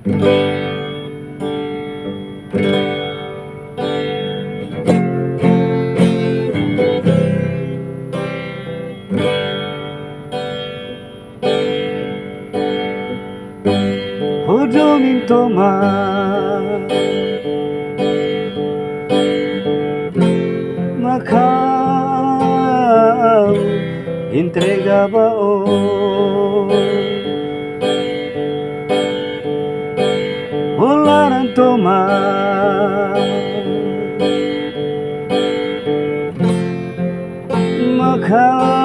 Huwag tomar Macau entregaba wala nang tomar Macau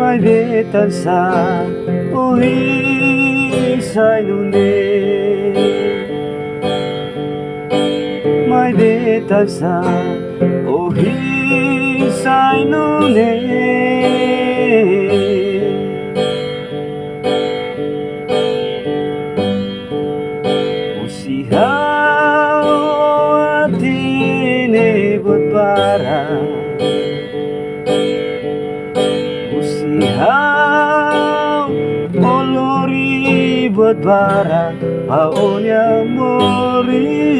may betan sa uhisay nunit may betan sa uhisay nunit usihaw at inibot para usihaw olori buat bara paunya mori